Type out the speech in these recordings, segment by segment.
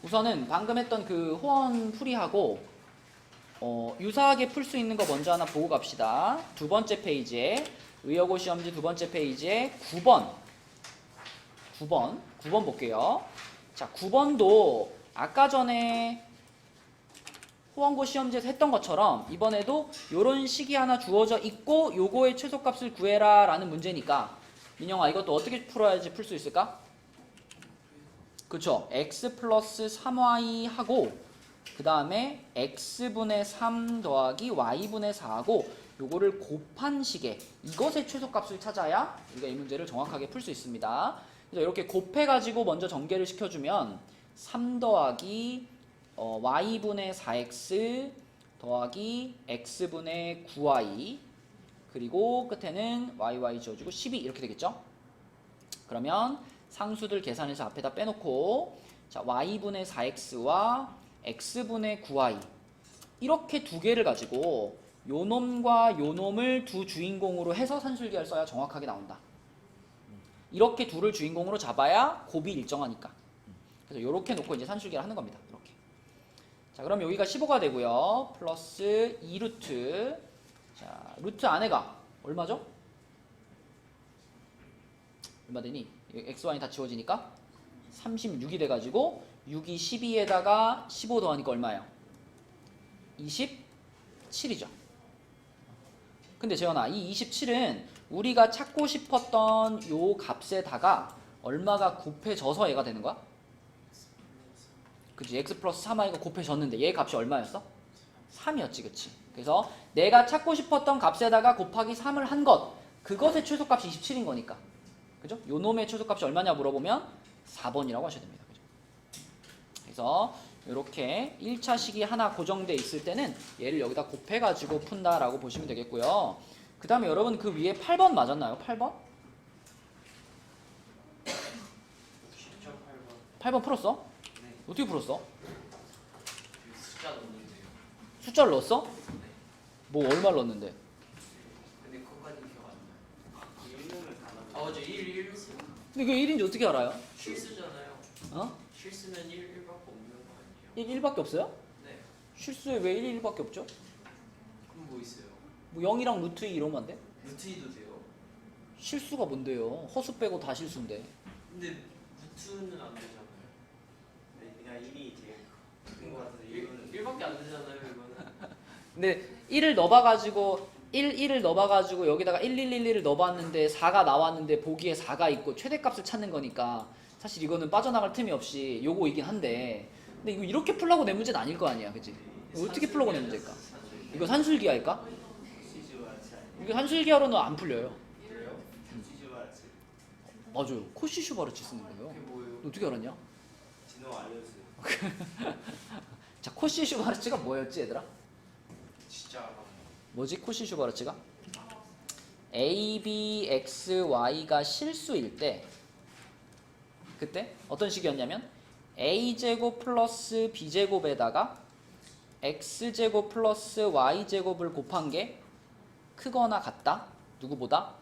우선은 방금 했던 그 호언 풀이하고 유사하게 풀 수 있는 거 먼저 하나 보고 갑시다. 두 번째 페이지에 의여고 시험지 두 번째 페이지에 9번 볼게요. 자, 9번도 아까 전에 호원고 시험지에서 했던 것처럼 이번에도 요런 식이 하나 주어져 있고 요거의 최소값을 구해라 라는 문제니까 민영아 이것도 어떻게 풀어야지 풀 수 있을까? 그쵸? x 플러스 3y 하고 그 다음에 x분의 3 더하기 y분의 4하고 요거를 곱한 식의 이것의 최소값을 찾아야 우리가 이 문제를 정확하게 풀 수 있습니다. 그래서 이렇게 곱해가지고 먼저 전개를 시켜주면 3 더하기 y분의 4x 더하기 x분의 9y 그리고 끝에는 yy 지워주고 12 이렇게 되겠죠? 그러면 상수들 계산해서 앞에다 빼놓고 자 y분의 4x와 x분의 9y 이렇게 두 개를 가지고 요놈과 요놈을 두 주인공으로 해서 산술기를 써야 정확하게 나온다. 이렇게 둘을 주인공으로 잡아야 곱이 일정하니까. 그래서 이렇게 놓고 이제 산술기를 하는 겁니다. 이렇게. 자, 그럼 여기가 15가 되고요. 플러스 2루트. 자, 루트 안에가 얼마죠? 얼마 되니? x, y는 다 지워지니까 36이 돼가지고 6이 12에다가 15 더하니까 얼마예요? 27이죠. 근데 재현아, 이 27은 우리가 찾고 싶었던 요 값에다가 얼마가 곱해져서 얘가 되는 거야? 그치? x 플러스 3y가 곱해졌는데 얘 값이 얼마였어? 3이었지, 그치? 그래서 내가 찾고 싶었던 값에다가 곱하기 3을 한 것, 그것의 최소값이 27인 거니까. 그죠? 요 놈의 최소값이 얼마냐 물어보면 4번이라고 하셔야 됩니다. 그죠? 그래서 이렇게 1차 식이 하나 고정돼 있을 때는 얘를 여기다 곱해가지고 푼다라고 보시면 되겠고요. 그 다음에 여러분 그 위에 8번 맞았나요? 8번? 8번 풀었어? 네. 어떻게 풀었어? 숫자 넣는데요. 숫자를 넣었어? 네. 뭐 얼마를 넣었는데? 근데 그거까지 기억 안 나요. 1년을 다 넣었어요. 아 맞아 1 근데 그게 1인지 어떻게 알아요? 실수잖아요. 어? 실수는 1밖에 없는 거 아니에요? 1밖에 없어요? 네. 실수에 왜 1밖에 없죠? 그럼 뭐 있어요? 뭐 0이랑 루트 2 이러면 안 돼? 루트이도 돼요. 실수가 뭔데요? 허수 빼고 다 실수인데. 근데 루트는 안 되잖아요. 네, 그냥 1이 제일 큰 것 같은데 1밖에 안 되잖아요 이거는. 근데 1을 넣어봐가지고 1을 넣어봐가지고 여기다가 1111을 넣어봤는데 4가 나왔는데 보기에 4가 있고 최대값을 찾는 거니까 사실 이거는 빠져나갈 틈이 없이 요거이긴 한데 근데 이거 이렇게 풀라고 낸 문제는 아닐 거 아니야, 그치? 이거 어떻게 풀라고 낸 문제일까? 이거 산술기 할까? 이거 산술기 하로는 안 풀려요. 그래요? 맞아요. 코시슈바르츠 쓰는 거예요. 그게 뭐예요? 너 어떻게 알았냐? 진호 알려주세요. 자, 코시슈바르츠가 뭐였지, 얘들아? 진짜 알아. 뭐지, 코시슈바르츠가? A, B, X, Y가 실수일 때 그때 어떤 식이었냐면 A제곱 플러스 B제곱에다가 X제곱 플러스 Y제곱을 곱한 게 크거나 같다. 누구보다?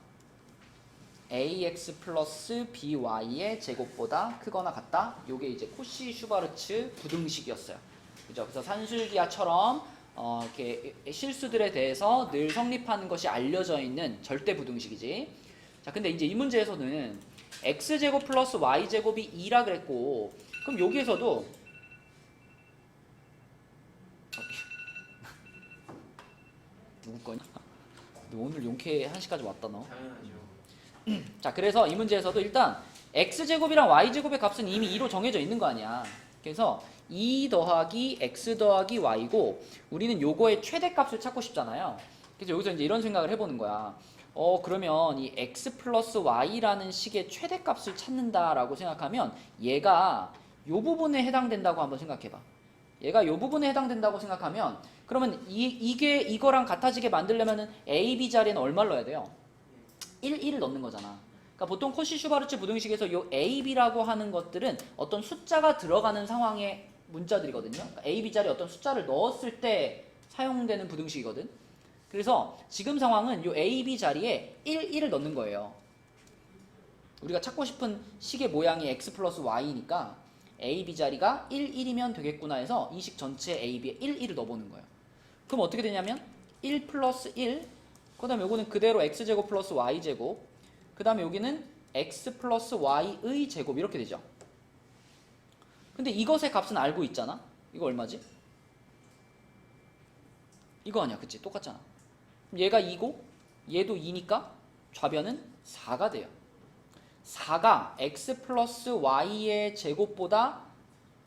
AX 플러스 BY의 제곱보다 크거나 같다. 요게 이제 코시 슈바르츠 부등식이었어요. 그죠? 그래서 산술기하처럼 이렇게 실수들에 대해서 늘 성립하는 것이 알려져 있는 절대 부등식이지. 자, 근데 이제 이 문제에서는 X제곱 플러스 Y제곱이 2라 그랬고, 그럼 여기에서도 누구 거냐? 너 오늘 용케 1시까지 왔다 너. 당연하죠. 자, 그래서 이 문제에서도 일단 x제곱이랑 y제곱의 값은 이미 2로 정해져 있는 거 아니야. 그래서 2 더하기 x 더하기 y고 우리는 요거의 최대값을 찾고 싶잖아요. 그래서 여기서 이제 이런 생각을 해보는 거야. 그러면 이 x 플러스 y라는 식의 최대값을 찾는다라고 생각하면 얘가 요 부분에 해당된다고 한번 생각해봐. 얘가 요 부분에 해당된다고 생각하면 그러면 이게 이거랑 같아지게 만들려면은 a, b 자리에는 얼마를 넣어야 돼요? 1을 넣는 거잖아. 그러니까 보통 코시 슈바르츠 부등식에서 요 A, B라고 하는 것들은 어떤 숫자가 들어가는 상황의 문자들이거든요. 그러니까 A, B 자리에 어떤 숫자를 넣었을 때 사용되는 부등식이거든. 그래서 지금 상황은 요 A, B 자리에 1을 넣는 거예요. 우리가 찾고 싶은 식의 모양이 X 플러스 Y니까 A, B 자리가 1, 1이면 되겠구나 해서 이 식 전체에 A, B에 1, 1을 넣어보는 거예요. 그럼 어떻게 되냐면 1 플러스 1, 그 다음에 요거는 그대로 x제곱 플러스 y제곱, 그 다음에 여기는 x 플러스 y의 제곱 이렇게 되죠. 근데 이것의 값은 알고 있잖아. 이거 얼마지? 이거 아니야, 그치? 똑같잖아. 얘가 2고 얘도 2니까 좌변은 4가 돼요. 4가 x 플러스 y의 제곱보다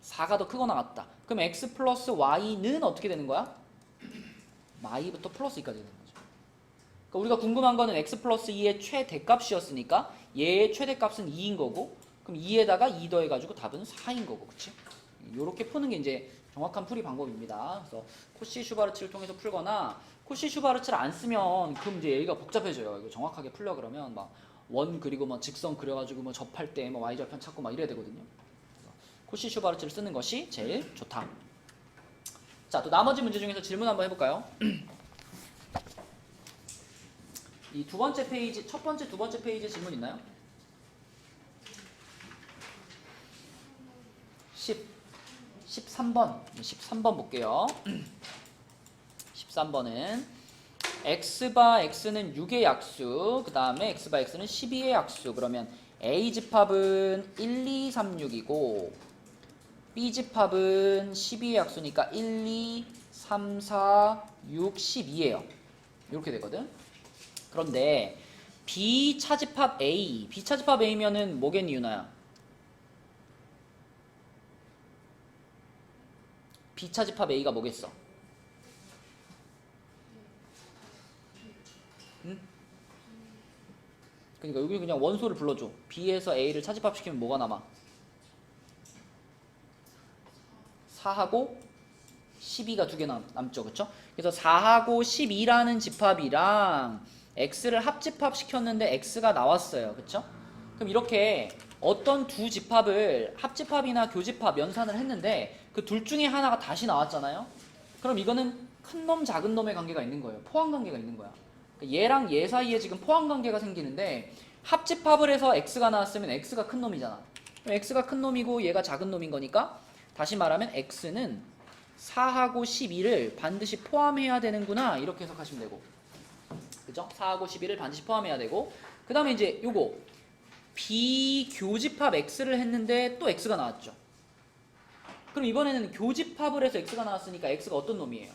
4가 더 크거나 같다. 그럼 x 플러스 y는 어떻게 되는 거야? y부터 플러스 2까지 되는 거죠. 그러니까 우리가 궁금한 거는 x 플러스 2의 최대값이었으니까 얘의 최대값은 2인 거고, 그럼 2에다가 2 더해가지고 답은 4인 거고, 그치? 요렇게 푸는 게 이제 정확한 풀이 방법입니다. 그래서 코시 슈바르츠를 통해서 풀거나 코시 슈바르츠를 안 쓰면 그럼 이제 얘가 복잡해져요. 이거 정확하게 풀려 그러면 막 원 그리고 뭐 직선 그려가지고 뭐 접할 때 뭐 y절편 찾고 막 이래야 되거든요. 코시 슈바르츠를 쓰는 것이 제일 좋다. 자, 또 나머지 문제 중에서 질문 한번 해볼까요? 이 두 번째 페이지, 첫 번째, 두 번째 페이지에 질문 있나요? 13번 볼게요. 13번은 x바 x는 6의 약수, 그 다음에 x바 x는 12의 약수. 그러면 a 집합은 1, 2, 3, 6이고 b 집합은 12의 약수니까 1, 2, 3, 4, 6, 12예요. 이렇게 되거든. 그런데 b 차집합 a, b 차집합 a면은 뭐겠니, 유나야? b 차집합 a가 뭐겠어? 응? 그러니까 여기 그냥 원소를 불러줘. b에서 a를 차집합시키면 뭐가 남아? 4하고 12가 두 개 남죠, 그쵸? 그래서 4하고 12라는 집합이랑 x를 합집합시켰는데 x가 나왔어요, 그쵸? 그럼 이렇게 어떤 두 집합을 합집합이나 교집합 연산을 했는데 그 둘 중에 하나가 다시 나왔잖아요. 그럼 이거는 큰 놈 작은 놈의 관계가 있는 거예요. 포함관계가 있는 거야. 그러니까 얘랑 얘 사이에 지금 포함관계가 생기는데 합집합을 해서 x가 나왔으면 x가 큰 놈이잖아. 그럼 x가 큰 놈이고 얘가 작은 놈인 거니까 다시 말하면 x는 4하고 12를 반드시 포함해야 되는구나, 이렇게 해석하시면 되고, 그죠? 4하고 12를 반드시 포함해야 되고, 그 다음에 이제 요거 비교집합 x를 했는데 또 x가 나왔죠. 그럼 이번에는 교집합을 해서 x가 나왔으니까 x가 어떤 놈이에요?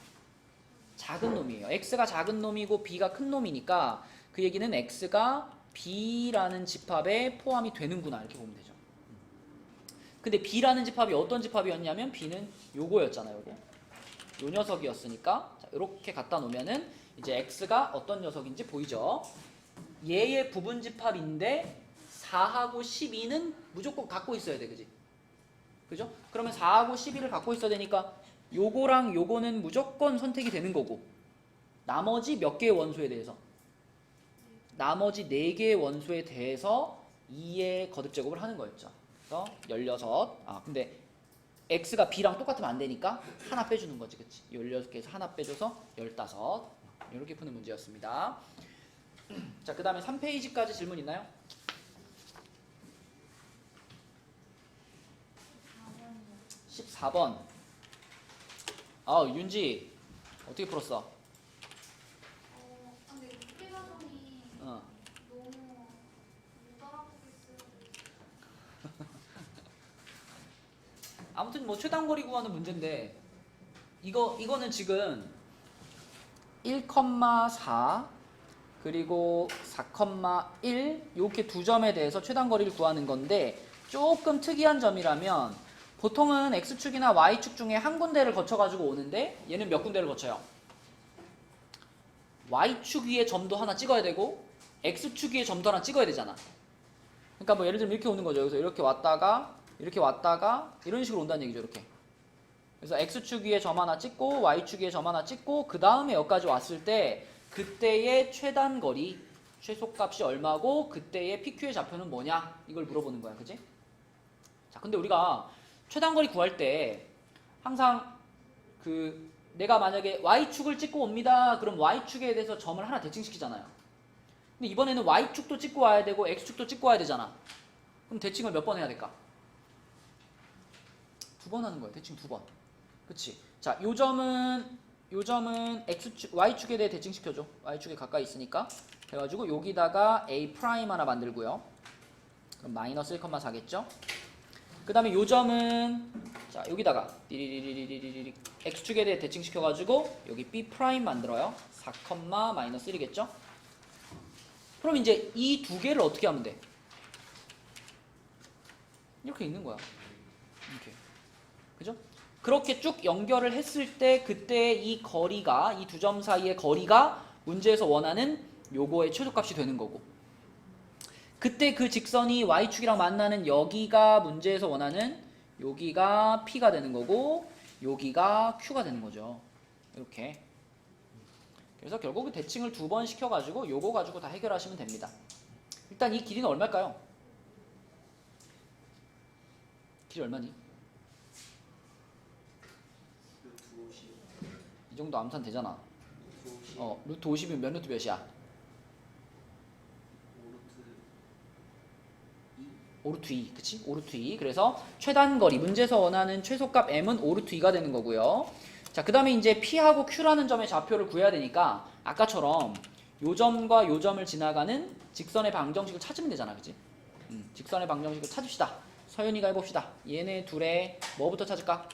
작은 놈이에요. x가 작은 놈이고 b가 큰 놈이니까 그 얘기는 x가 b라는 집합에 포함이 되는구나, 이렇게 보면 되죠. 근데 b라는 집합이 어떤 집합이었냐면 b는 요거였잖아요. 요거. 요 녀석이었으니까 자, 이렇게 갖다 놓으면은 이제 x가 어떤 녀석인지 보이죠? 얘의 부분 집합인데 4하고 12는 무조건 갖고 있어야 돼, 그지? 그죠? 그러면 4하고 12를 갖고 있어야 되니까 요거랑 요거는 무조건 선택이 되는 거고, 나머지 몇 개의 원소에 대해서? 나머지 4개의 원소에 대해서 2의 거듭 제곱을 하는 거였죠. 그래서 16. 근데 x가 b랑 똑같으면 안 되니까 하나 빼주는 거지, 그치? 16개에서 하나 빼줘서 15. 이렇게 푸는 문제였습니다. 자, 그 다음에 3페이지까지 질문 있나요? 14번. 윤지 어떻게 풀었어? 근데 국회 과정이 어. 너무 못 알아보겠어요. 아무튼 뭐 최단거리 구하는 문제인데 이거는 지금 1,4 그리고 4,1 이렇게 두 점에 대해서 최단거리를 구하는 건데, 조금 특이한 점이라면 보통은 x축이나 y축 중에 한 군데를 거쳐가지고 오는데 얘는 몇 군데를 거쳐요? y축 위에 점도 하나 찍어야 되고 x축 위에 점도 하나 찍어야 되잖아. 그러니까 뭐 예를 들면 이렇게 오는 거죠. 그래서 이렇게 왔다가 이런 식으로 온다는 얘기죠. 이렇게. 그래서 x축 위에 점 하나 찍고 y축 위에 점 하나 찍고 그 다음에 여기까지 왔을 때 그때의 최단거리, 최소값이 얼마고 그때의 PQ의 좌표는 뭐냐, 이걸 물어보는 거야, 그지? 자, 근데 우리가 최단거리 구할 때 항상 내가 만약에 y축을 찍고 옵니다. 그럼 y축에 대해서 점을 하나 대칭시키잖아요. 근데 이번에는 y축도 찍고 와야 되고 x축도 찍고 와야 되잖아. 그럼 대칭을 몇 번 해야 될까? 두 번 하는 거야. 대칭 두 번. 그치? 자, 요 점은 x축, y축에 대해 대칭시켜줘. y축에 가까이 있으니까. 그래가지고 여기다가 a 프라임 하나 만들고요. 그럼 마이너스 1,4겠죠? 그 다음에 요 점은 자 여기다가 띠리리리리리리 x축에 대해 대칭시켜가지고 여기 b 프라임 만들어요. 4, 마이너스 1이겠죠? 그럼 이제 이 두 개를 어떻게 하면 돼? 이렇게 있는 거야. 이렇게. 그죠? 그렇게 쭉 연결을 했을 때 그때 이 거리가 이 두 점 사이의 거리가 문제에서 원하는 요거의 최소값이 되는 거고 그때 그 직선이 y축이랑 만나는 여기가 문제에서 원하는 여기가 p가 되는 거고 여기가 q가 되는 거죠. 이렇게. 그래서 결국 대칭을 두 번 시켜가지고 요거 가지고 다 해결하시면 됩니다. 일단 이 길이는 얼마일까요? 길이 얼마니? 루트 50. 이 정도 암산 되잖아. 루트 50. 루트 50이면 몇 루트 몇이야? 5루트 2, 그치? 5루트 2. 그래서 최단거리, 문제에서 원하는 최소값 m은 5루트 2가 되는 거고요. 자, 그 다음에 이제 P하고 Q라는 점의 좌표를 구해야 되니까 아까처럼 요 점과 요 점을 지나가는 직선의 방정식을 찾으면 되잖아, 그치? 직선의 방정식을 찾읍시다. 서윤이가 해봅시다. 얘네 둘의 뭐부터 찾을까?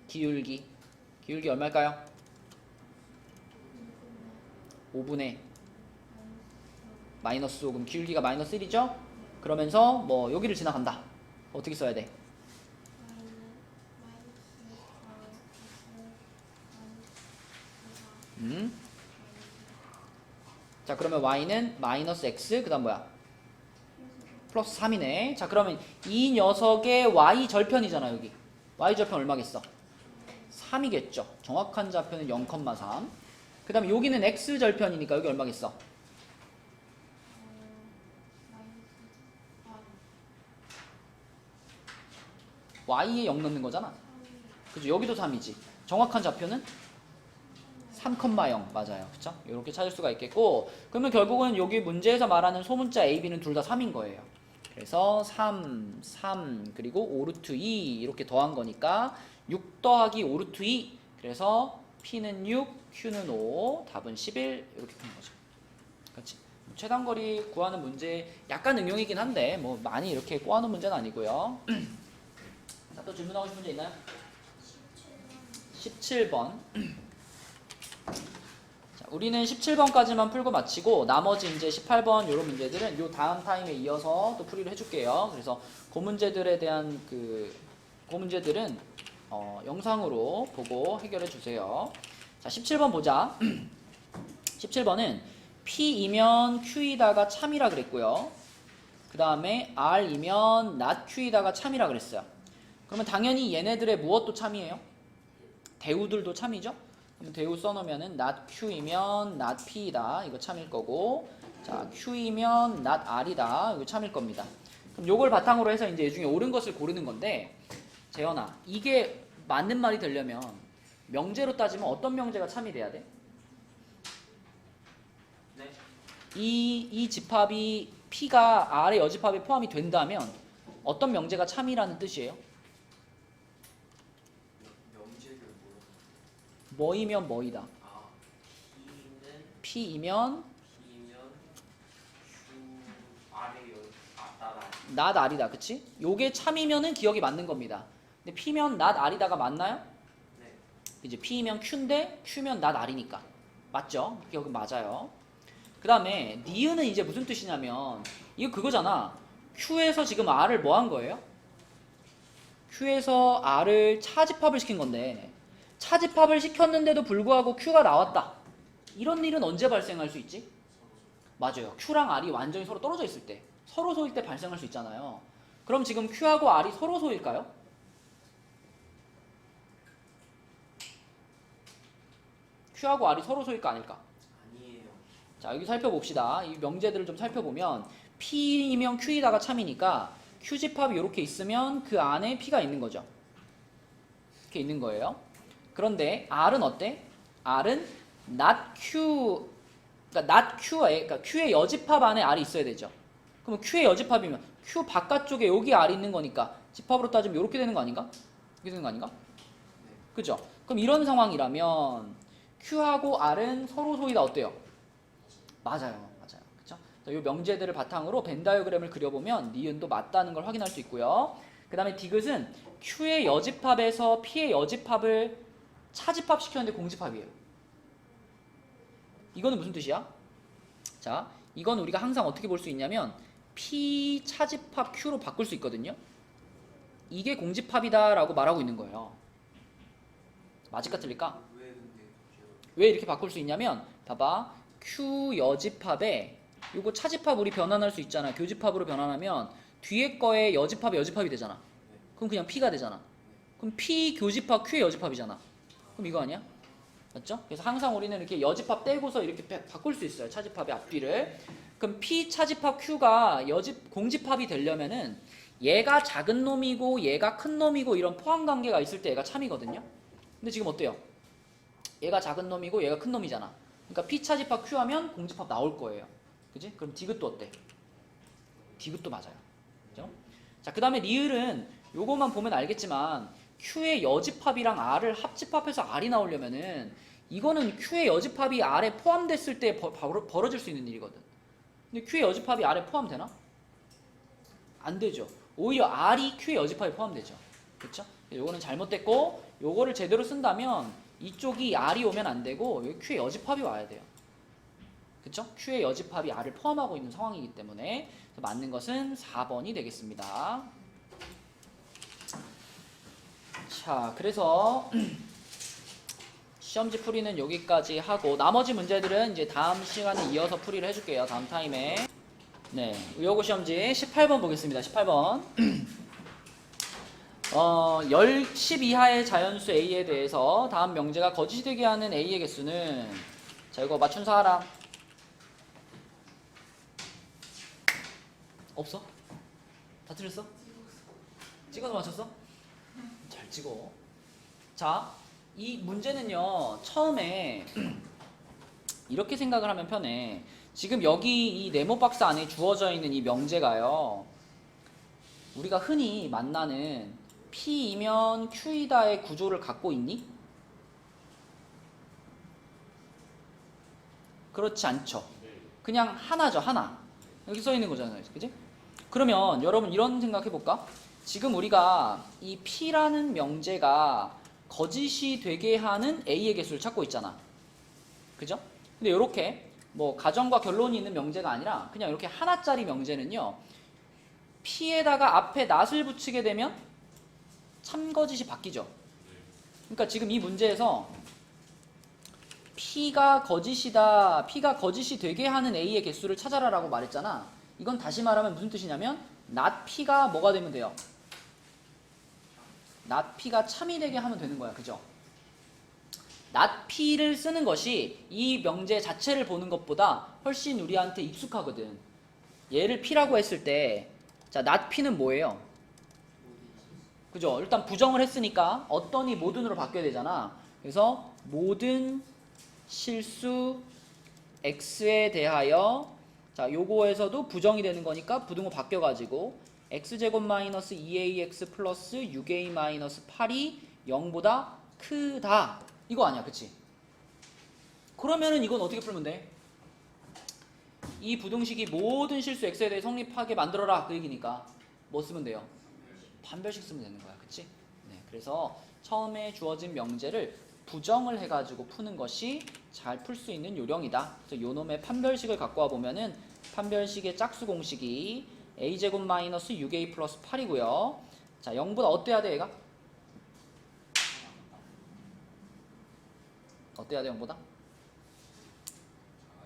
기울기. 기울기 얼마일까요? 5분의 마이너스 5. 그럼 기울기가 마이너스 1이죠? 그러면서 뭐 여기를 지나간다. 어떻게 써야 돼? 자, 그러면 y는 마이너스 x, 그 다음 뭐야? 플러스 3이네. 자, 그러면 이 녀석의 y 절편이잖아, 여기. y 절편 얼마겠어? 3이겠죠. 정확한 좌표는 0,3. 그 다음에 여기는 x 절편이니까 여기 얼마겠어? y에 0 넣는 거잖아. 그죠? 여기도 3이지. 정확한 좌표는 3,0 맞아요. 그쵸? 이렇게 찾을 수가 있겠고 그러면 결국은 여기 문제에서 말하는 소문자 A, B는 둘 다 3인 거예요. 그래서 3, 3, 그리고 5루트 2 이렇게 더한 거니까 6 더하기 5루트 2 그래서 P는 6, Q는 5, 답은 11 이렇게 푸는 거죠. 그렇지? 최단거리 구하는 문제 약간 응용이긴 한데 뭐 많이 이렇게 꼬아놓은 문제는 아니고요. 자, 또 질문하고 싶은 문제 있나요? 17번. 자, 우리는 17번까지만 풀고 마치고 나머지 이제 18번 이런 문제들은 요 다음 타임에 이어서 또 풀이를 해줄게요. 그래서 그 문제들에 대한 그 문제들은 영상으로 보고 해결해 주세요. 자, 17번 보자. 17번은 P이면 Q이다가 참이라 그랬고요. 그 다음에 R이면 not Q이다가 참이라 그랬어요. 그러면 당연히 얘네들의 무엇도 참이에요? 대우들도 참이죠? 그럼 대우 써놓으면은 not Q이면 not P이다. 이거 참일 거고, 자 Q이면 not R이다. 이거 참일 겁니다. 그럼 요걸 바탕으로 해서 이제 이 중에 옳은 것을 고르는 건데, 재현아, 이게 맞는 말이 되려면 명제로 따지면 어떤 명제가 참이 돼야 돼? 네. 이 집합이 P가 R의 여집합에 포함이 된다면 어떤 명제가 참이라는 뜻이에요? 명제를 뭐라고? 뭐이면 뭐이다. 아, P는 P이면 Q 아래요. 나라. not R이다. 그치? 요게 참이면은 기억이 맞는 겁니다. 근데 P면 not R이다가 맞나요? 네. 이제 P면 Q인데 Q면 not R이니까. 맞죠? 기억은 맞아요. 그 다음에 니은은 이제 무슨 뜻이냐면 이거 그거잖아. Q에서 지금 R을 뭐 한 거예요? Q에서 R을 차집합을 시킨 건데 차집합을 시켰는데도 불구하고 Q가 나왔다. 이런 일은 언제 발생할 수 있지? 맞아요. Q랑 R이 완전히 서로 떨어져 있을 때, 서로 소일 때 발생할 수 있잖아요. 그럼 지금 Q하고 R이 서로 소일까요? Q하고 R이 서로 소일까 아닐까? 아니에요. 자, 여기 살펴봅시다. 이 명제들을 좀 살펴보면 P이면 Q이다가 참이니까 Q집합이 이렇게 있으면 그 안에 P가 있는 거죠. 이렇게 있는 거예요. 그런데 R은 어때? R은 not Q, 그러니까 not Q에, 그러니까 Q의 여집합 안에 R이 있어야 되죠. 그러면 Q의 여집합이면 Q 바깥쪽에 여기 R이 있는 거니까 집합으로 따지면 이렇게 되는 거 아닌가? 이렇게 되는 거 아닌가? 그죠? 그럼 이런 상황이라면 Q하고 R은 서로 소위 다 어때요? 맞아요. 그죠? 이 명제들을 바탕으로 벤 다이어그램을 그려보면 니은도 맞다는 걸 확인할 수 있고요. 그 다음에 디귿은 Q의 여집합에서 P의 여집합을 차집합 시켰는데 공집합이에요. 이거는 무슨 뜻이야? 자, 이건 우리가 항상 어떻게 볼 수 있냐면 P 차집합 Q로 바꿀 수 있거든요. 이게 공집합이다 라고 말하고 있는 거예요. 맞을까 틀릴까? 왜 근데 왜 이렇게 바꿀 수 있냐면 봐봐, Q 여집합에 요거 차집합 우리 변환할 수 있잖아. 교집합으로 변환하면 뒤에 거에 여집합이 되잖아. 그럼 그냥 P가 되잖아. 그럼 P 교집합 Q의 여집합이잖아. 그럼 이거 아니야? 맞죠? 그래서 항상 우리는 이렇게 여집합 떼고서 이렇게 바꿀 수 있어요. 차집합의 앞뒤를. 그럼 P 차집합 Q가 공집합이 되려면은 얘가 작은 놈이고 얘가 큰 놈이고 이런 포함 관계가 있을 때 얘가 참이거든요. 근데 지금 어때요? 얘가 작은 놈이고 얘가 큰 놈이잖아. 그러니까 P 차집합 Q 하면 공집합 나올 거예요. 그지? 그럼 디귿도 어때? 디귿도 맞아요. 그죠? 자, 그 다음에 리을은 요거만 보면 알겠지만 Q의 여집합이랑 R을 합집합해서 R이 나오려면은 이거는 Q의 여집합이 R에 포함됐을 때 벌어질 수 있는 일이거든. 근데 Q의 여집합이 R에 포함되나? 안 되죠. 오히려 R이 Q의 여집합에 포함되죠. 그렇죠? 요거는 잘못됐고 요거를 제대로 쓴다면 이쪽이 R이 오면 안 되고 여기 Q의 여집합이 와야 돼요. 그쵸? Q의 여집합이 R을 포함하고 있는 상황이기 때문에 맞는 것은 4번이 되겠습니다. 자, 그래서 시험지 풀이는 여기까지 하고 나머지 문제들은 이제 다음 시간에 이어서 풀이를 해줄게요. 다음 타임에. 네, 의여고 시험지 18번 보겠습니다. 18번. 10 이하의 자연수 A에 대해서 다음 명제가 거짓이 되게 하는 A의 개수는, 자, 이거 맞춘 사람 없어? 다 틀렸어? 찍어서 맞췄어? 잘 찍어. 자, 이 문제는요, 처음에 이렇게 생각을 하면 편해. 지금 여기 이 네모 박스 안에 주어져 있는 이 명제가요, 우리가 흔히 만나는 P이면 Q이다의 구조를 갖고 있니? 그렇지 않죠. 그냥 하나죠, 하나. 여기 써 있는 거잖아요. 그지? 그러면 여러분 이런 생각 해볼까? 지금 우리가 이 P라는 명제가 거짓이 되게 하는 A의 개수를 찾고 있잖아. 그죠? 근데 이렇게 뭐 가정과 결론이 있는 명제가 아니라 그냥 이렇게 하나짜리 명제는요, P에다가 앞에 낫을 붙이게 되면 참거짓이 바뀌죠. 그러니까 지금 이 문제에서 P가 거짓이다, P가 거짓이 되게 하는 A의 개수를 찾아라 라고 말했잖아. 이건 다시 말하면 무슨 뜻이냐면 not P가 뭐가 되면 돼요? not P가 참이 되게 하면 되는 거야. 그죠? not P를 쓰는 것이 이 명제 자체를 보는 것보다 훨씬 우리한테 익숙하거든. 얘를 P라고 했을 때, 자, not P는 뭐예요? 그죠? 일단 부정을 했으니까 어떤이 모든으로 바뀌어야 되잖아. 그래서 모든 실수 x에 대하여, 자, 요거에서도 부정이 되는 거니까 부등호 바뀌어가지고 x제곱 마이너스 2ax 플러스 6a 마이너스 8이 0보다 크다. 이거 아니야, 그치? 그러면은 이건 어떻게 풀면 돼? 이 부등식이 모든 실수 x에 대해 성립하게 만들어라, 그 얘기니까 뭐 쓰면 돼요? 판별식 쓰면 되는 거야, 그치? 네, 그래서 처음에 주어진 명제를 부정을 해가지고 푸는 것이 잘 풀 수 있는 요령이다. 그래서 요놈의 판별식을 갖고 와 보면은 판별식의 짝수 공식이 a제곱 마이너스 6a 플러스 8이고요. 자, 0보다 어때야 돼, 얘가? 어때야 돼, 0보다?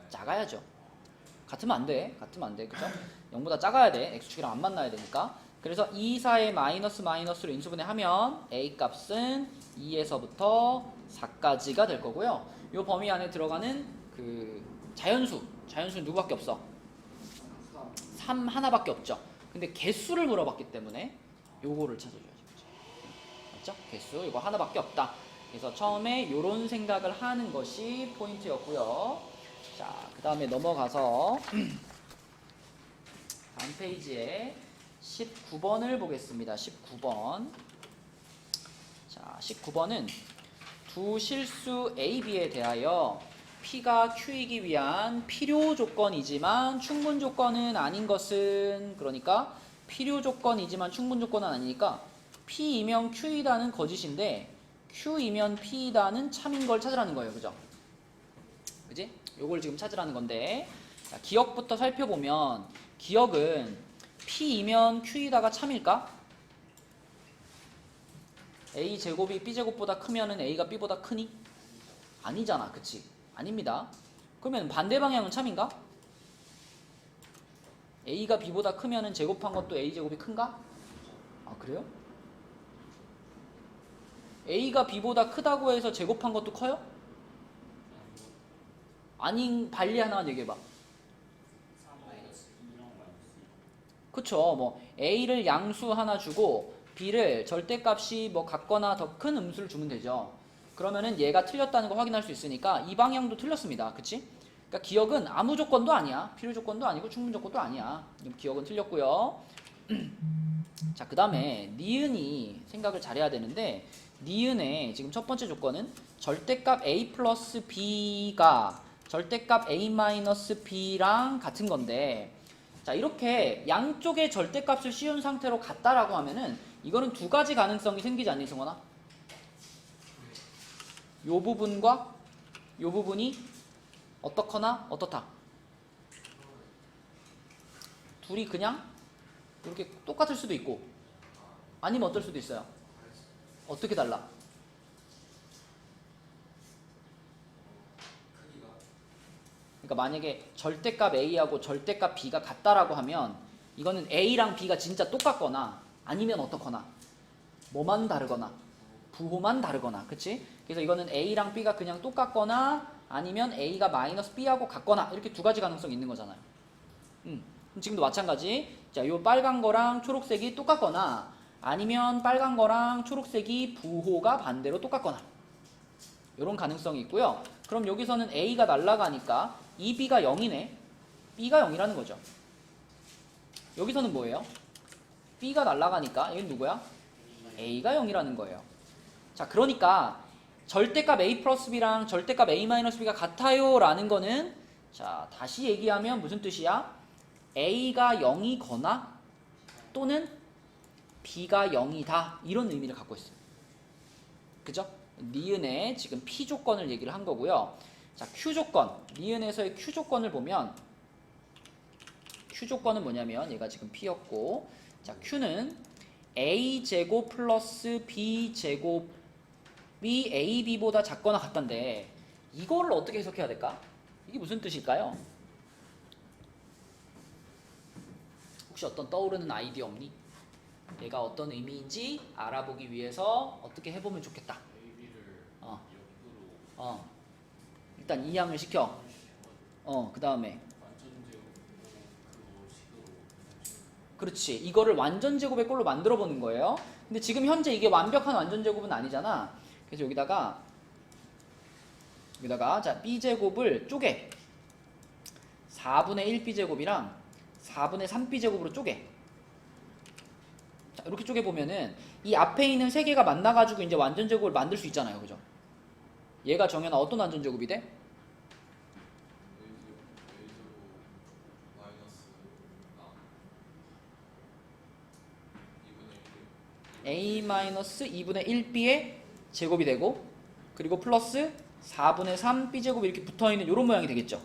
작아야죠. 같으면 안 돼. 같으면 안 돼. 그죠? 0보다 작아야 돼. x축이랑 안 만나야 되니까. 그래서 2, 4의 마이너스 마이너스로 인수분해하면 a 값은 2에서부터 4까지가 될 거고요. 이 범위 안에 들어가는 그 자연수는 누구밖에 없어? 3 하나밖에 없죠. 근데 개수를 물어봤기 때문에 요거를 찾아줘야죠. 맞죠? 개수 이거 하나밖에 없다. 그래서 처음에 요런 생각을 하는 것이 포인트였고요. 자, 그 다음에 넘어가서 다음 페이지에, 19번을 보겠습니다. 19번. 자, 19번은 두 실수 A, B에 대하여 P가 Q이기 위한 필요 조건이지만 충분 조건은 아닌 것은, 그러니까 필요 조건이지만 충분 조건은 아니니까 P이면 Q이다는 거짓인데 Q이면 P이다는 참인 걸 찾으라는 거예요. 그죠? 그지? 요걸 지금 찾으라는 건데, 자, 기억부터 살펴보면 기억은 P이면 Q이다가 참일까? A제곱이 B제곱보다 크면은 A가 B보다 크니? 아니잖아. 그치? 아닙니다. 그러면 반대 방향은 참인가? A가 B보다 크면은 제곱한 것도 A제곱이 큰가? 아, 그래요? A가 B보다 크다고 해서 제곱한 것도 커요? 아닌 반리 하나만 얘기해봐. 그쵸. 뭐 A를 양수 하나 주고 B를 절대값이 뭐 같거나 더 큰 음수를 주면 되죠. 그러면은 얘가 틀렸다는 거 확인할 수 있으니까 이 방향도 틀렸습니다. 그치? 그러니까 기억은 아무 조건도 아니야. 필요 조건도 아니고 충분 조건도 아니야. 기억은 틀렸고요. 자, 그 다음에 니은이 생각을 잘해야 되는데, 니은의 지금 첫 번째 조건은 절대값 A 플러스 B가 절대값 A 마이너스 B랑 같은 건데, 자, 이렇게 양쪽의 절대값을 씌운 상태로 같다라고 하면은 이거는 두 가지 가능성이 생기지 않니, 승원아? 요 부분과 요 부분이 어떻거나 어떻다. 둘이 그냥 이렇게 똑같을 수도 있고 아니면 어떨 수도 있어요. 어떻게 달라? 그러니까 만약에 절대값 A하고 절대값 B가 같다라고 하면 이거는 A랑 B가 진짜 똑같거나 아니면 어떻거나 뭐만 다르거나 부호만 다르거나, 그치? 그래서 이거는 A랑 B가 그냥 똑같거나 아니면 A가 마이너스 B하고 같거나 이렇게 두 가지 가능성이 있는 거잖아요. 지금도 마찬가지. 자, 요 빨간 거랑 초록색이 똑같거나 아니면 빨간 거랑 초록색이 부호가 반대로 똑같거나 이런 가능성이 있고요. 그럼 여기서는 A가 날아가니까 이 B가 0이네. B가 0이라는 거죠. 여기서는 뭐예요? B가 날아가니까 얘는 누구야? A가 0이라는 거예요. 자, 그러니까 절대값 A 플러스 B랑 절대값 A 마이너스 B가 같아요 라는 거는, 자, 다시 얘기하면 무슨 뜻이야? A가 0이거나 또는 B가 0이다 이런 의미를 갖고 있어요. 그죠? 니은의 지금 P 조건을 얘기를 한 거고요. 자, Q 조건, 니은에서의 Q 조건을 보면 Q 조건은 뭐냐면 얘가 지금 P였고, 자, Q는 A제곱 플러스 B제곱이 AB보다 작거나 같던데 이거를 어떻게 해석해야 될까? 이게 무슨 뜻일까요? 혹시 어떤 떠오르는 아이디어 없니? 얘가 어떤 의미인지 알아보기 위해서 어떻게 해보면 좋겠다. 일단 이항을 시켜. 그 다음에 그렇지. 이거를 완전 제곱의 꼴로 만들어 보는 거예요. 근데 지금 현재 이게 완벽한 완전 제곱은 아니잖아. 그래서 여기다가 자, b제곱을 쪼개. 4분의 1 b제곱이랑 4분의 3 b제곱으로 쪼개. 자, 이렇게 쪼개 보면은 이 앞에 있는 세 개가 만나 가지고 이제 완전 제곱을 만들 수 있잖아요. 그죠? 얘가 정현아 어떤 완전 제곱이 돼? A-2분의 1b의 제곱이 되고, 그리고 플러스 4분의 3b제곱이 이렇게 붙어있는 이런 모양이 되겠죠.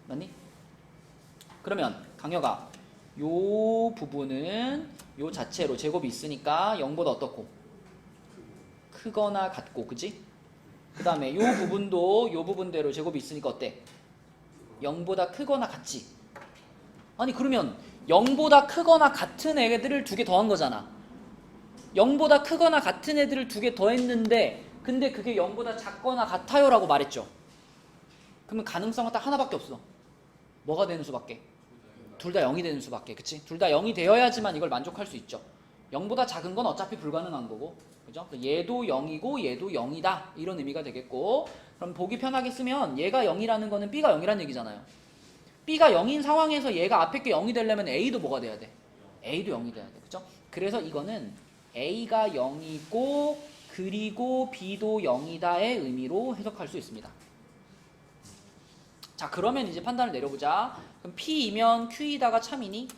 맞니? 그러면 강혁아, 요 부분은 요 자체로 제곱이 있으니까 0보다 어떻고? 크거나 같고, 그치? 그 다음에 요 부분도 요 부분대로 제곱이 있으니까 어때? 0보다 크거나 같지? 아니, 그러면 0보다 크거나 같은 애들을 두 개 더한 거잖아. 0보다 크거나 같은 애들을 두 개 더했는데 근데 그게 0보다 작거나 같아요 라고 말했죠. 그러면 가능성은 딱 하나밖에 없어. 뭐가 되는 수밖에? 둘 다 0이 되는 수밖에. 그치? 둘 다 0이 되어야지만 이걸 만족할 수 있죠. 0보다 작은 건 어차피 불가능한 거고, 그죠? 얘도 0이고 얘도 0이다 이런 의미가 되겠고, 그럼 보기 편하게 쓰면 얘가 0이라는 거는 B가 0이라는 얘기잖아요. B가 0인 상황에서 얘가 앞에 게 0이 되려면 A도 뭐가 돼야 돼? A도 0이 돼야 돼. 그죠? 그래서 이거는 A가 0이고 그리고 B도 0이다의 의미로 해석할 수 있습니다. 자, 그러면 이제 판단을 내려보자. 그럼 P이면 Q이다가 참이니?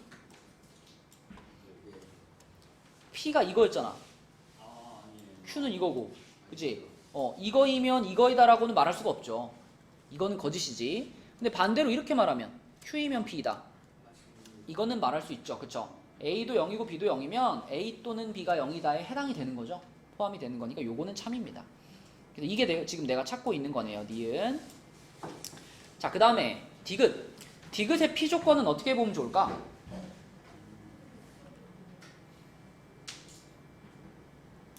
P가 이거였잖아. Q는 이거고. 그치? 이거이면 이거이다라고는 말할 수가 없죠. 이거는 거짓이지. 근데 반대로 이렇게 말하면 Q이면 P이다. 이거는 말할 수 있죠. 그쵸? A도 0이고 B도 0이면 A 또는 B가 0이다에 해당이 되는 거죠. 포함이 되는 거니까 요거는 참입니다. 그래서 이게 지금 내가 찾고 있는 거네요. 니은. 자, 그 다음에 디귿. 디귿의 P 조건은 어떻게 보면 좋을까?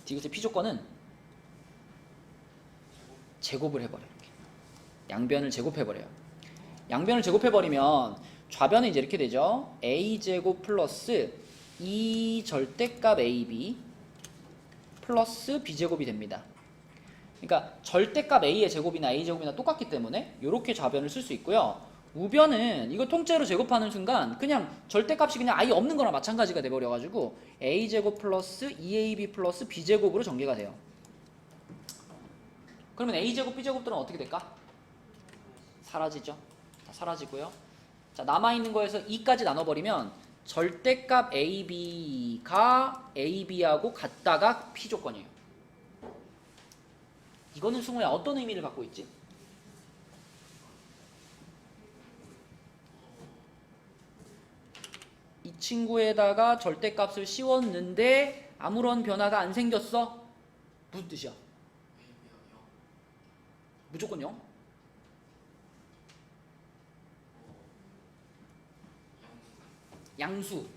디귿의 P 조건은 제곱을 해버려요. 이렇게. 양변을 제곱해버려요. 양변을 제곱해버리면 좌변은 이제 이렇게 되죠. a제곱 플러스 2 절대값 ab 플러스 b제곱이 됩니다. 그러니까 절대값 a의 제곱이나 a제곱이나 똑같기 때문에 이렇게 좌변을 쓸 수 있고요. 우변은 이거 통째로 제곱하는 순간 그냥 절대값이 그냥 아예 없는 거나 마찬가지가 돼버려가지고 a제곱 플러스 2ab 플러스 b제곱으로 전개가 돼요. 그러면 a제곱 b제곱들은 어떻게 될까? 사라지죠. 다 사라지고요. 자, 남아있는 거에서 2까지 나눠버리면 절대값 ab가 ab하고 같다가 p조건이에요. 이거는 승우야 어떤 의미를 갖고 있지? 이 친구에다가 절대값을 씌웠는데 아무런 변화가 안 생겼어? 무슨 뜻이야? 무조건 0? 양수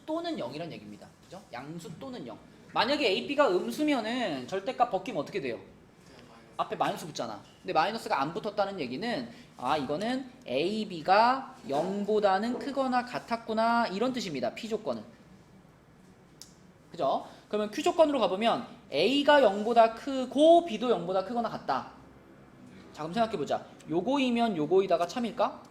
또는 0이란 얘기입니다. 그죠? 양수 또는 0. 만약에 AB가 음수면은 절대값 벗기면 어떻게 돼요? 앞에 마이너스 붙잖아. 근데 마이너스가 안 붙었다는 얘기는 이거는 AB가 0보다는 크거나 같았구나 이런 뜻입니다. P조건은. 그죠? 그러면 Q조건으로 가보면 A가 0보다 크고 B도 0보다 크거나 같다. 자, 그럼 생각해보자. 요거이면 요거이다가 참일까?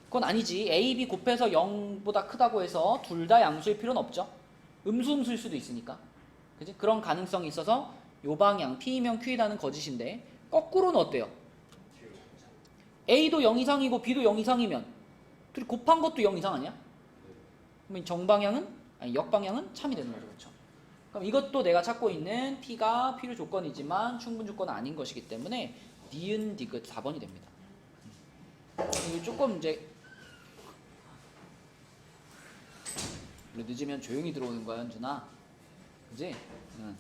그건 아니지. A, B 곱해서 0보다 크다고 해서 둘 다 양수일 필요는 없죠. 음수일 수도 있으니까. 그지? 그런 가능성이 있어서 요 방향 P이면 Q이다는 거짓인데 거꾸로는 어때요? A도 0 이상이고 B도 0 이상이면 둘이 곱한 것도 0 이상 아니야? 그러면 역방향은 참이 되는 거죠. 그렇죠? 그럼 이것도 내가 찾고 있는 P가 필요 조건이지만 충분 조건은 아닌 것이기 때문에 니은 디귿 4번이 됩니다. 이거 조금 이제 늦으면 조용히 들어오는 거야, 현준아. 그지? 응.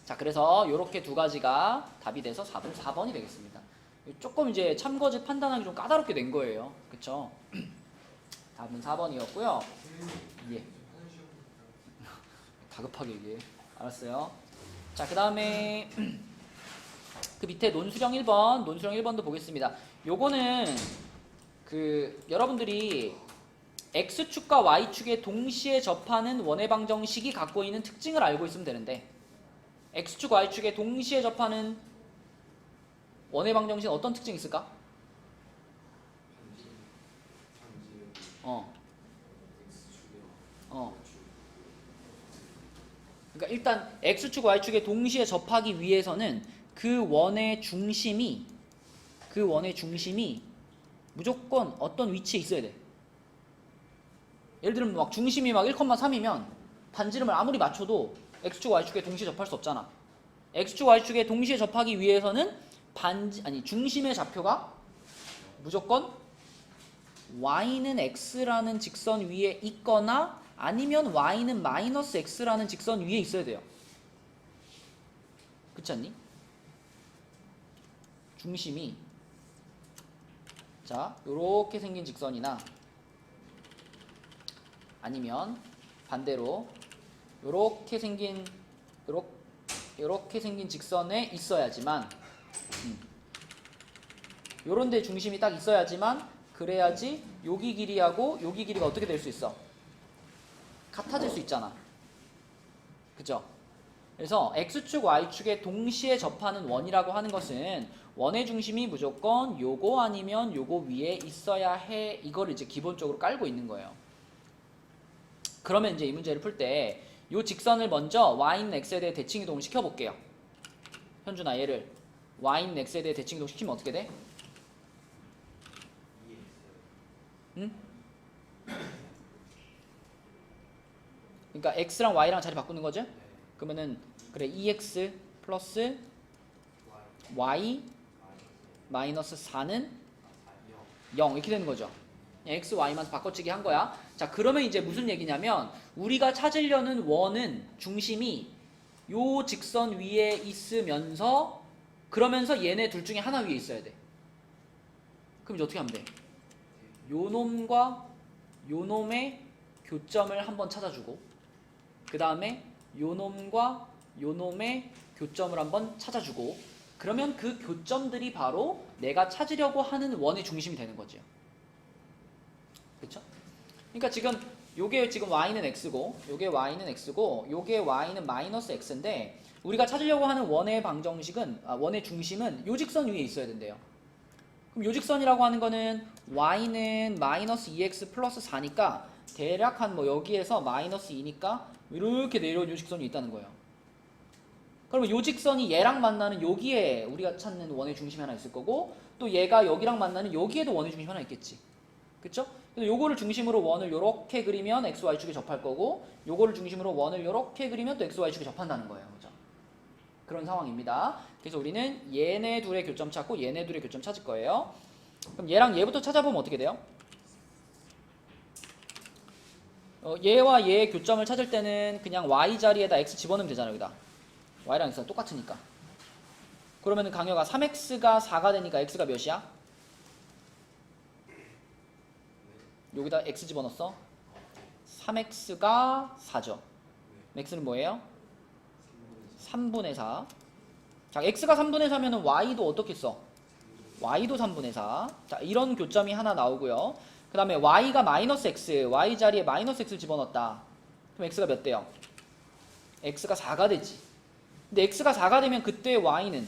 자, 그래서 이렇게 두 가지가 답이 돼서 4번이 되겠습니다. 조금 이제 참거짓 판단하기 좀 까다롭게 된 거예요. 그쵸? 답은 4번이었고요. 예. 다급하게 얘기해. 알았어요. 자, 그 다음에 그 밑에 논수령 1번도 보겠습니다. 요거는 여러분들이 X축과 Y축에 동시에 접하는 원의 방정식이 갖고 있는 특징을 알고 있으면 되는데 X축, Y축에 동시에 접하는 원의 방정식은 어떤 특징이 있을까? 그러니까 일단 X축, Y축에 동시에 접하기 위해서는 그 원의 중심이 무조건 어떤 위치에 있어야 돼. 예를 들면 막 중심이 막 1,3이면 반지름을 아무리 맞춰도 X축, Y축에 동시에 접할 수 없잖아. X축, Y축에 동시에 접하기 위해서는 중심의 좌표가 무조건 Y는 X라는 직선 위에 있거나 아니면 Y는 마이너스 X라는 직선 위에 있어야 돼요. 그렇지 않니? 중심이 요렇게 생긴 직선이나 아니면 반대로 요렇게 생긴 직선에 있어야지만 요런 데 중심이 딱 있어야지만 그래야지 여기 길이하고 여기 길이가 어떻게 될 수 있어? 같아질 수 있잖아. 그죠? 그래서 X축, Y축에 동시에 접하는 원이라고 하는 것은 원의 중심이 무조건 요거 아니면 요거 위에 있어야 해. 이거를 이제 기본적으로 깔고 있는 거예요. 그러면 이제 이 문제를 풀 때 이 직선을 먼저 y는 x에 대해 대칭 이동을 시켜볼게요. 현준아 얘를 y는 x에 대해 대칭 이동 시키면 어떻게 돼? 응? 그러니까 x랑 y랑 자리 바꾸는 거죠? 그러면은 그래 2x 플러스 y 마이너스 4는 0 이렇게 되는 거죠. x, y만 바꿔치기 한 거야. 자, 그러면 이제 무슨 얘기냐면 우리가 찾으려는 원은 중심이 요 직선 위에 있으면서 그러면서 얘네 둘 중에 하나 위에 있어야 돼. 그럼 이제 어떻게 하면 돼? 요 놈과 요 놈의 교점을 한번 찾아주고 그 다음에 요 놈과 요 놈의 교점을 한번 찾아주고 그러면 그 교점들이 바로 내가 찾으려고 하는 원의 중심이 되는 거죠. 그렇죠? 그러니까 지금 요게 지금 y는 x고 요게 y는 x고 요게 y는 마이너스 x인데 우리가 찾으려고 하는 원의 방정식은 원의 중심은 요 직선 위에 있어야 된대요. 그럼 요 직선이라고 하는 거는 y는 마이너스 2x 플러스 4니까 대략 한 뭐 여기에서 마이너스 2니까 이렇게 내려온 요 직선이 있다는 거예요. 그러면 요 직선이 얘랑 만나는 여기에 우리가 찾는 원의 중심이 하나 있을 거고 또 얘가 여기랑 만나는 여기에도 원의 중심이 하나 있겠지. 그쵸? 그래서 요거를 중심으로 원을 요렇게 그리면 XY축에 접할 거고 요거를 중심으로 원을 요렇게 그리면 또 XY축에 접한다는 거예요. 그죠? 그런 상황입니다. 그래서 우리는 얘네 둘의 교점 찾고 얘네 둘의 교점 찾을 거예요. 그럼 얘랑 얘부터 찾아보면 어떻게 돼요? 얘와 얘의 교점을 찾을 때는 그냥 Y 자리에다 X 집어넣으면 되잖아요. 여기다. Y랑 X가 똑같으니까. 그러면은 강여가 3X가 4가 되니까 X가 몇이야? 여기다 X 집어넣었어. 3X가 4죠. X는 뭐예요? 3분의 4. 자, X가 3분의 4면은 Y도 어떻게 써? Y도 3분의 4. 자, 이런 교점이 하나 나오고요. 그 다음에 Y가 마이너스 X, Y 자리에 마이너스 X를 집어넣었다. 그럼 X가 몇 돼요? X가 4가 되지. 근데 X가 4가 되면 그때 Y는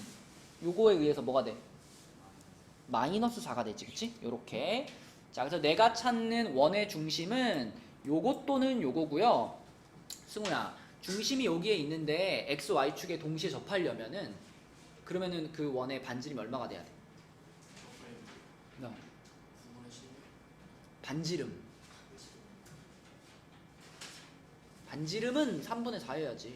요거에 의해서 뭐가 돼? 마이너스 4가 되지. 그치? 요렇게. 자, 그래서 내가 찾는 원의 중심은 요거 또는 요거고요. 승우야, 중심이 여기에 있는데 X, Y축에 동시에 접하려면은 그러면은 그 원의 반지름이 얼마가 돼야 돼? No. 반지름. 반지름은 3분의 4여야지.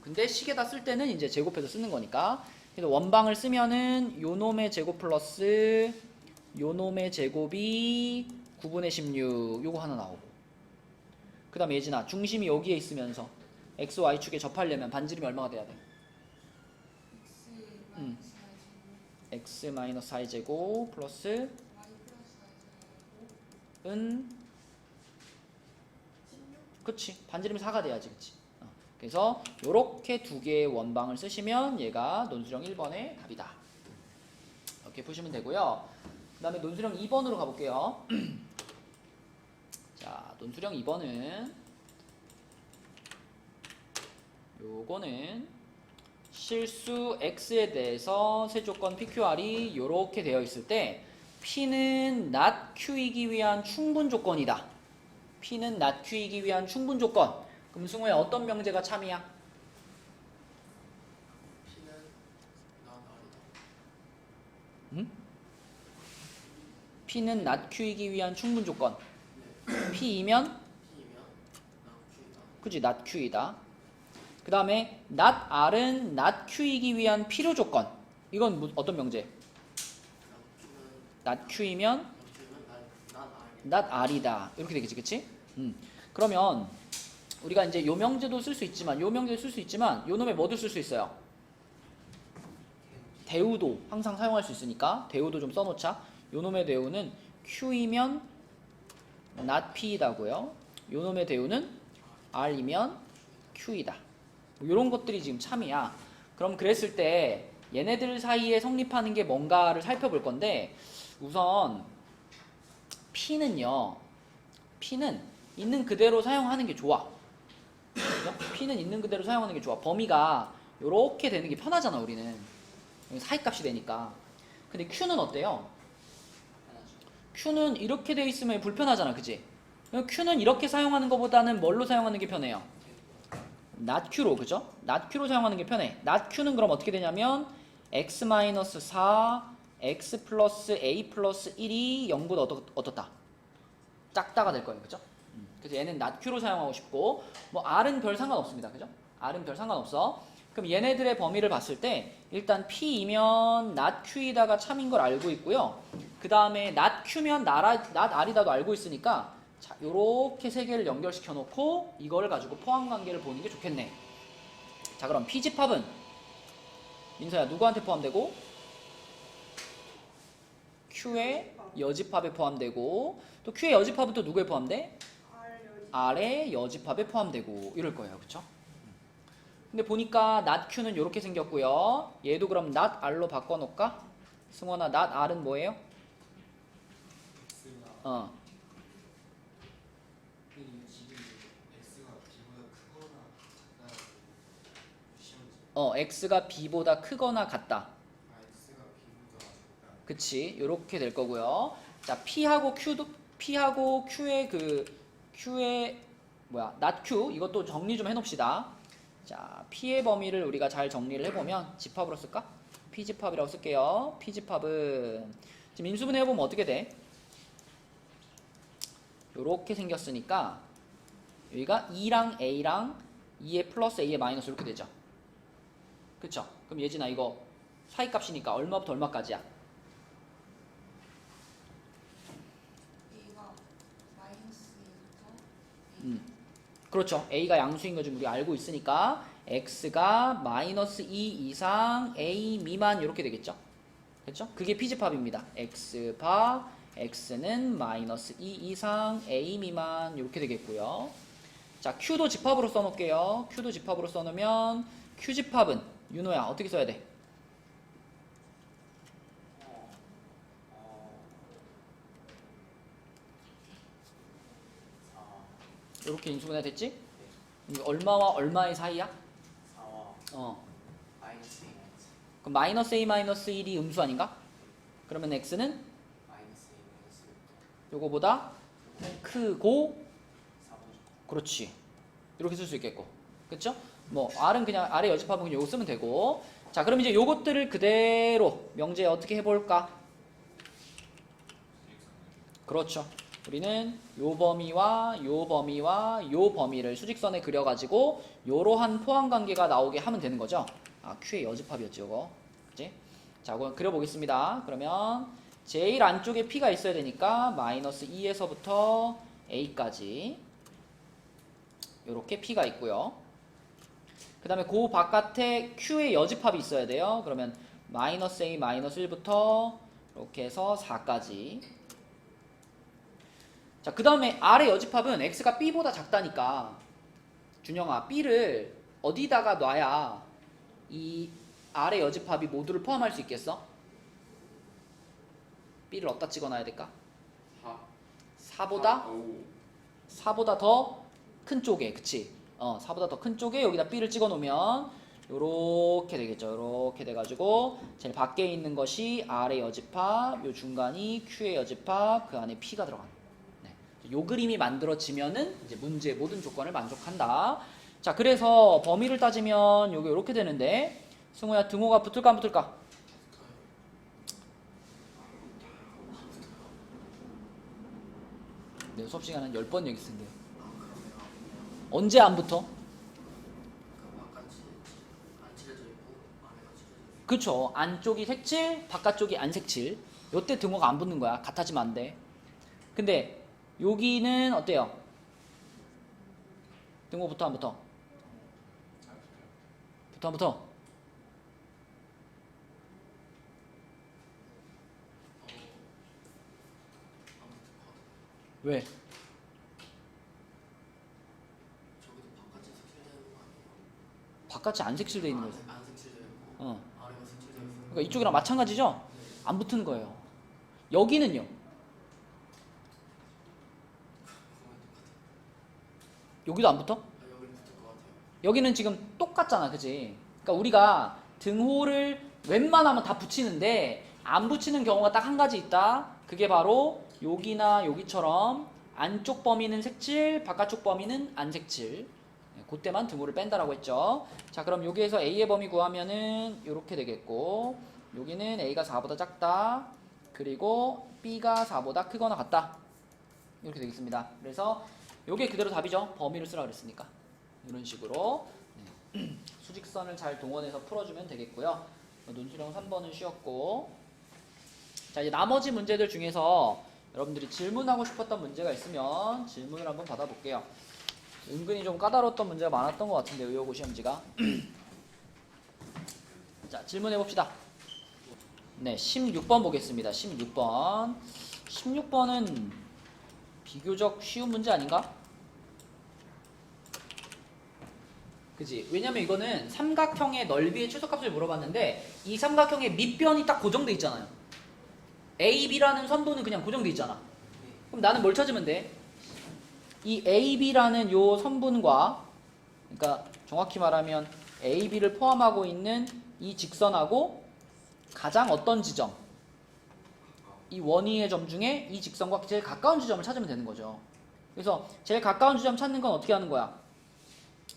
근데 식에다 쓸 때는 이제 제곱해서 쓰는 거니까. 그래서 원방을 쓰면은 요 놈의 제곱 플러스 요 놈의 제곱이 9분의 16 요거 하나 나오고. 그 다음에 예진아, 중심이 여기에 있으면서 x, y축에 접하려면 반지름이 얼마가 돼야 돼? x 마이너스 4의 제곱 플러스 은 그치, 반지름이 4가 돼야지. 그치? 그래서 요렇게 두 개의 원방을 쓰시면 얘가 논술형 1번의 답이다. 이렇게 푸시면 되고요. 그 다음에 논술형 2번으로 가볼게요. 자, 논술형 2번은 요거는 실수 x에 대해서 세조건 PQR이 요렇게 되어 있을 때 P는 not Q이기 위한 충분 조건이다. P는 not Q이기 위한 충분 조건. 그럼 승우야, 어떤 명제가 참이야? 응? P는 not Q이기 위한 충분 조건. P이면? 그치, not Q이다. 그 다음에 not R은 not Q이기 위한 필요 조건. 이건 어떤 명제? not Q이면 not R이다. 이렇게 되겠지, 그치? 그러면 우리가 이제 요 명제도 쓸 수 있지만 요 명제도 쓸 수 있지만 요 놈의 뭐도 쓸 수 있어요? 대우도 항상 사용할 수 있으니까 대우도 좀 써놓자. 요 놈의 대우는 Q이면 not P이다고요. 요 놈의 대우는 R이면 Q이다. 요런 것들이 지금 참이야. 그럼 그랬을 때 얘네들 사이에 성립하는 게 뭔가를 살펴볼 건데 우선 P는요. P는 있는 그대로 사용하는 게 좋아. 그죠? P는 있는 그대로 사용하는 게 좋아. 범위가 요렇게 되는 게 편하잖아, 우리는. 사이값이 되니까. 근데 Q는 어때요? Q는 이렇게 돼 있으면 불편하잖아, 그지? Q는 이렇게 사용하는 것보다는 뭘로 사용하는 게 편해요? not Q로, 그죠? not Q로 사용하는 게 편해. not Q는 그럼 어떻게 되냐면 x-4, x 플러스 a 플러스 1이 0보다 어떻다? 작다가 될 거예요, 그죠? 그래서 얘는 not Q로 사용하고 싶고, 뭐 R은 별 상관없습니다, 그죠? R은 별 상관없어. 그럼 얘네들의 범위를 봤을 때 일단 P이면 not Q이다가 참인 걸 알고 있고요. 그 다음에 not Q면 not R이다도 알고 있으니까 자, 요렇게 세 개를 연결시켜 놓고 이거를 가지고 포함 관계를 보는 게 좋겠네. 자, 그럼 P집합은 민서야 누구한테 포함되고? Q의 여집합에 포함되고, 또 Q의 여집합은 또 누구에 포함돼? R의 여집합에 포함되고 이럴 거예요, 그쵸? 근데 보니까 not Q는 이렇게 생겼고요. 얘도 그럼 not R로 바꿔놓을까? 승원아, not R은 뭐예요? x가 b보다 크거나 같다. 그치, 요렇게 될 거고요. 자, p하고 q의 not q 이것도 정리 좀 해놓읍시다. 자, p의 범위를 우리가 잘 정리를 해보면 집합으로 쓸까? p집합이라고 쓸게요. p집합은 지금 인수분해 해보면 어떻게 돼? 요렇게 생겼으니까 여기가 2랑 a랑 2의 플러스 a의 마이너스 이렇게 되죠. 그쵸? 그럼 예진아 이거 사이값이니까 얼마부터 얼마까지야? A가 마이너스 2부터 그렇죠. a가 양수인 거 좀 우리 알고 있으니까 x가 마이너스 2 이상 a 미만 이렇게 되겠죠. 그렇죠? 그게 p집합입니다. x바 x는 마이너스 2 이상 a 미만 이렇게 되겠고요. 자, q도 집합으로 써놓을게요. q도 집합으로 써놓으면 q집합은 윤호야 어떻게 써야 돼? 이렇게 인수분해 됐지? 이게 얼마와 얼마의 사이야? 4와 마이너스 2 그럼 마이너스 a 마이너스 1이 음수 아닌가? 그러면 x는 마이너스 2 마이너스 요거보다 크고 4번 그렇지. 이렇게 쓸 수 있겠고. 그쵸? 뭐 R은 그냥 R의 여집합은 그냥 요거 쓰면 되고. 자, 그럼 이제 요것들을 그대로 명제에 어떻게 해볼까? 그렇죠. 우리는 요 범위와 요 범위와 요 범위를 수직선에 그려가지고 요러한 포함관계가 나오게 하면 되는 거죠. 아, Q의 여집합이었죠, 요거. 그치? 자, 그럼 그려보겠습니다. 그러면 제일 안쪽에 P가 있어야 되니까 마이너스 2에서부터 A까지 요렇게 P가 있고요. 그 다음에 그 바깥에 Q의 여집합이 있어야 돼요. 그러면 마이너스 A 마이너스 1부터 이렇게 해서 4까지. 자, 그 다음에 R의 여집합은 X가 B보다 작다니까 준영아, B를 어디다가 놔야 이 R의 여집합이 모두를 포함할 수 있겠어? B를 어디다 찍어놔야 될까? 4보다? 4보다 더 큰 쪽에, 그치? 4보다 더 큰 쪽에 여기다 B를 찍어 놓으면 요렇게 되겠죠. 요렇게 돼가지고 제일 밖에 있는 것이 R의 여집합, 요 중간이 Q의 여집합, 그 안에 P가 들어가는. 요 그림이 만들어지면은 이제 문제의 모든 조건을 만족한다. 자, 그래서 범위를 따지면 요게 요렇게 되는데 승우야 등호가 붙을까 안 붙을까? 내 수업 시간은 10번 여기 쓴대요. 언제 안 붙어? 그쵸. 안쪽이 색칠, 바깥쪽이 안 색칠. 요때 등호가 안 붙는 거야. 같아지면 안 돼. 근데 여기는 어때요? 등호 붙어 안 붙어? 붙어 안 붙어? 왜? 바깥이 안 색칠되어 있는 거지. 그러니까 이쪽이랑 마찬가지죠? 안 붙는 거예요. 여기는요? 여기도 안 붙어? 여기는 지금 똑같잖아, 그치? 그러니까 우리가 등호를 웬만하면 다 붙이는데 안 붙이는 경우가 딱 한 가지 있다. 그게 바로 여기나 여기처럼 안쪽 범위는 색칠, 바깥쪽 범위는 안 색칠. 네, 그때만 등호를 뺀다라고 했죠. 자, 그럼 여기에서 A의 범위 구하면은 이렇게 되겠고, 여기는 A가 4보다 작다. 그리고 B가 4보다 크거나 같다. 이렇게 되겠습니다. 그래서 요게 그대로 답이죠. 범위를 쓰라 그랬으니까. 이런 식으로 네. 수직선을 잘 동원해서 풀어주면 되겠고요. 논술형 3번은 쉬웠고, 자, 이제 나머지 문제들 중에서 여러분들이 질문하고 싶었던 문제가 있으면 질문을 한번 받아볼게요. 은근히 좀 까다로웠던 문제가 많았던 것 같은데, 의여고 시험지가. 자, 질문해봅시다. 네, 16번 보겠습니다. 16번. 16번은 비교적 쉬운 문제 아닌가? 그치? 왜냐면 이거는 삼각형의 넓이의 최소값을 물어봤는데 이 삼각형의 밑변이 딱 고정돼 있잖아요. A, B라는 선분은 그냥 고정돼 있잖아. 그럼 나는 뭘 찾으면 돼? 이 A, B라는 요 선분과, 그러니까 정확히 말하면 A, B를 포함하고 있는 이 직선하고 가장 어떤 지점, 이 원위의 점 중에 이 직선과 제일 가까운 지점을 찾으면 되는 거죠. 그래서 제일 가까운 지점 찾는 건 어떻게 하는 거야?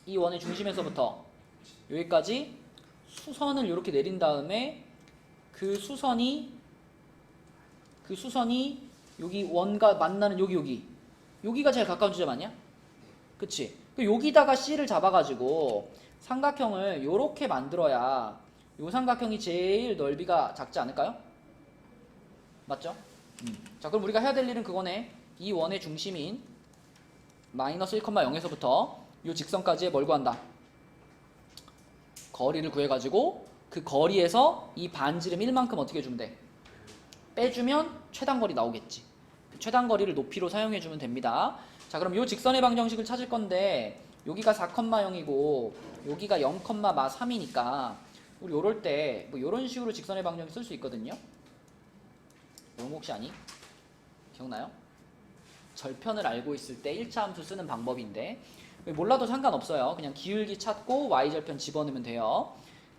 이 원의 중심에서부터 여기까지 수선을 이렇게 내린 다음에 그 수선이 여기 원과 만나는 여기가 제일 가까운 지점 아니야? 그치? 여기다가 C를 잡아가지고 삼각형을 이렇게 만들어야 이 삼각형이 제일 넓이가 작지 않을까요? 맞죠? 자, 그럼 우리가 해야 될 일은 그거네. 이 원의 중심인 마이너스 1,0에서부터 이 직선까지의 뭘 구한다? 거리를 구해가지고 그 거리에서 이 반지름 1만큼 어떻게 해주면 돼? 빼주면 최단거리 나오겠지. 그 최단거리를 높이로 사용해주면 됩니다. 자, 그럼 이 직선의 방정식을 찾을 건데 여기가 4,0이고 여기가 0,3이니까 우리 요럴 때 뭐 요런 식으로 직선의 방정식 쓸 수 있거든요. 이런 거 혹시 아니? 기억나요? 절편을 알고 있을 때 1차 함수 쓰는 방법인데 몰라도 상관없어요. 그냥 기울기 찾고 y절편 집어넣으면 돼요.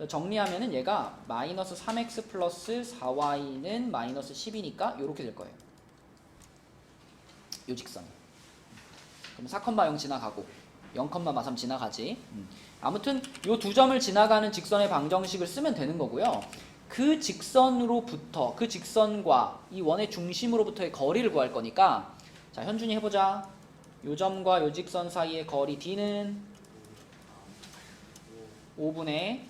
정리하면은 얘가 마이너스 3x 플러스 4y는 마이너스 10이니까 이렇게 될 거예요. 요 직선. 그럼 4,0 지나가고 0,3 지나가지. 아무튼 요 두 점을 지나가는 직선의 방정식을 쓰면 되는 거고요. 그 직선으로부터, 그 직선과 이 원의 중심으로부터의 거리를 구할 거니까, 자, 현준이 해보자. 요 점과 요 직선 사이의 거리 D는 5분의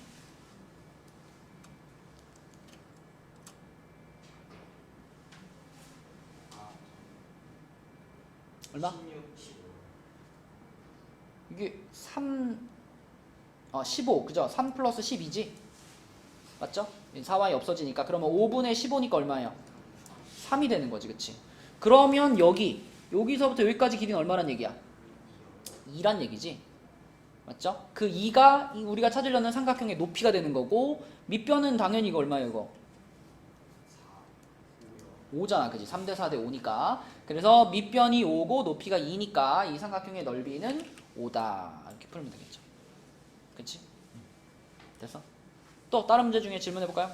얼마? 16, 15. 이게 15, 그죠? 3 플러스 12지? 맞죠? 4y 없어지니까. 그러면 5분의 15니까 얼마예요? 3이 되는 거지, 그치? 그러면 여기서부터 여기까지 길이는 얼마란 얘기야? 2란 얘기지? 맞죠? 그 2가 우리가 찾으려는 삼각형의 높이가 되는 거고, 밑변은 당연히 이거 얼마예요, 이거? 5잖아, 그지? 3대 4대 5니까. 그래서 밑변이 5고 높이가 2니까 이 삼각형의 넓이는 5다. 이렇게 풀면 되겠죠. 그치? 됐어? 또 다른 문제 중에 질문해 볼까요?